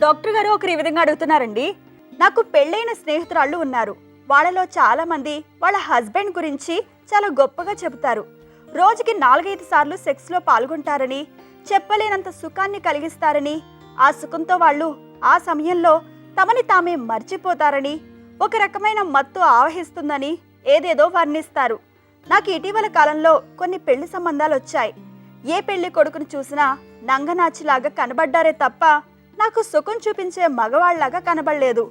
Doctor గారు ఒకరు ఈ విధంగా అడుగుతున్నారండి. నాకు పెళ్ళైన స్నేహితురాళ్ళు ఉన్నారు. వాళ్ళలో చాలా మంది వాళ్ళ హస్బెండ్ గురించి చాలా గొప్పగా చెబుతారు. రోజుకి 4-5 సార్లు సెక్స్లో పాల్గొంటారని, చెప్పలేనంత సుఖాన్ని కలిగిస్తారని, ఆ సుఖంతో వాళ్ళు ఆ సమయంలో తమని తామే మర్చిపోతారని, ఒక రకమైన మత్తు ఆవహిస్తుందని ఏదేదో వర్ణిస్తారు. నాకు ఇటీవల కాలంలో కొన్ని పెళ్లి సంబంధాలు వచ్చాయి. ఏ పెళ్లి కొడుకును చూసినా నంగనాచిలాగా కనబడ్డారే తప్ప నాకు సుఖం చూపించే మగవాళ్లాగా కనబడలేదు.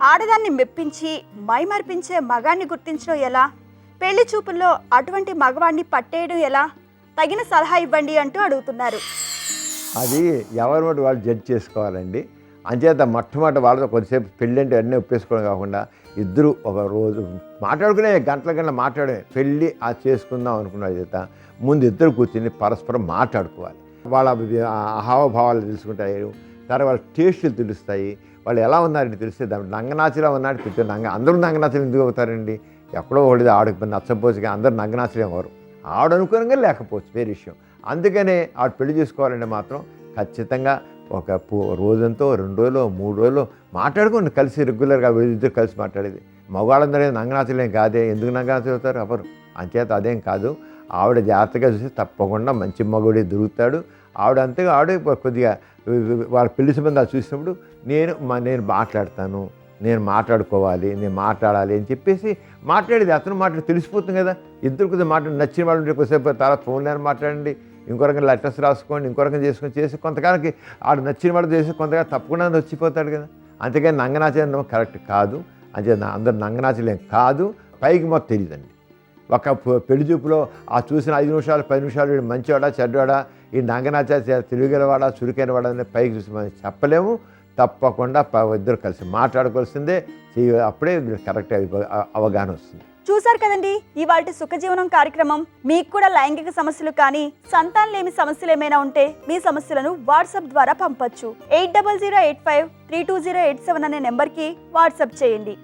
ఆడదాన్ని మెప్పించి మైమర్పించే మగాన్ని గుర్తించడం ఎలా? పెళ్లి చూపుల్లో అటువంటి మగవాడిని పట్టేయడం ఎలా? తగిన సలహా ఇవ్వండి అంటూ అడుగుతున్నారు. అది ఎవరి మటు వాళ్ళు జడ్జ్ చేసుకోవాలండి. అంచేత మొట్టమొదటి వాళ్ళతో కొద్దిసేపు పెళ్ళి అంటే అన్నీ ఒప్పేసుకోవడం కాకుండా ఇద్దరు ఒక రోజు మాట్లాడుకునే గంటల మాట్లాడే పెళ్ళి చేసుకుందాం అనుకున్న చేత ముందు ఇద్దరు కూర్చుని పరస్పరం మాట్లాడుకోవాలి. వాళ్ళ హావభావాలు తెలుసుకుంటాయి, తర్వాత వాళ్ళ టేస్టులు తెలుస్తాయి, వాళ్ళు ఎలా ఉన్నారంటే తెలిస్తే దాని నంగనాచిలా ఉన్నాడు పిచ్చి అందరూ నంగనాచలు ఎందుకు అవుతారండి? ఎక్కడో ఒకటి ఆవిడకి నచ్చపోవచ్చు, అందరూ నంగనాచలే అవ్వరు. ఆవిడనుకోనంగా లేకపోవచ్చు వేరే విషయం. అందుకనే ఆవిడ పెళ్లి చేసుకోవాలంటే మాత్రం ఖచ్చితంగా ఒక రోజంతో 2 రోజులు 3 రోజులు మాట్లాడుకుని కలిసి రెగ్యులర్గా ఇద్దరు కలిసి మాట్లాడేది. మగవాళ్ళందరూ నంగనాచలేం కాదే, ఎందుకు నంగనాచలు అవుతారు? ఎవరు. అంచేత అదేం కాదు. ఆవిడ జాగ్రత్తగా చూసి తప్పకుండా మంచి మగుడే దొరుకుతాడు. ఆవిడ అంతగా ఆవిడే కొద్దిగా వాళ్ళ పెళ్లి సంబంధాలు చూసినప్పుడు నేను మాట్లాడతాను, నేను మాట్లాడుకోవాలి, నేను మాట్లాడాలి అని చెప్పేసి మాట్లాడేది. అతను మాట్లాడి తెలిసిపోతుంది కదా. ఇద్దరు కొద్దిగా మాట్లాడి నచ్చిన వాళ్ళు ఉంటే కొద్దిసేపు తర్వాత ఫోన్లో మాట్లాడండి, ఇంకో రకంగా లెటర్స్ రాసుకోండి, ఇంకో రకంగా చేసి కొంతకాలకి ఆడు నచ్చిన వాళ్ళు చేసి కొంతకాలం తప్పకుండా వచ్చిపోతాడు కదా. అంతేగాని నంగనాచలం కరెక్ట్ కాదు. అంటే అందరు నంగనాచలేం కాదు. పైకి మొత్తం తెలియదండి. ఒక పెళ్లి చూపులో చూసిన 5 నిమిషాలు 10 నిమిషాలు వీడు మంచివాడా చెడ్డవాడా, ఈ నంగనాచ తెలివిగలవాడా చురుకైనవాడా అని పైకి చూసి మనం చెప్పలేము. తప్పకుండా ఇద్దరు కలిసి మాట్లాడుకోవాల్సిందే. అప్పుడే కరెక్ట్ అవగాహన వస్తుంది. చూశారు కదండి ఇవాల్టి సుఖజీవనం కార్యక్రమం. మీకు కూడా లైంగిక సమస్యలు కానీ సంతానలేమి సమస్యలు ఏమైనా ఉంటే మీ సమస్యలను వాట్సాప్ ద్వారా పంపొచ్చు. 8008532087 అనే నెంబర్కి వాట్సాప్ చేయండి.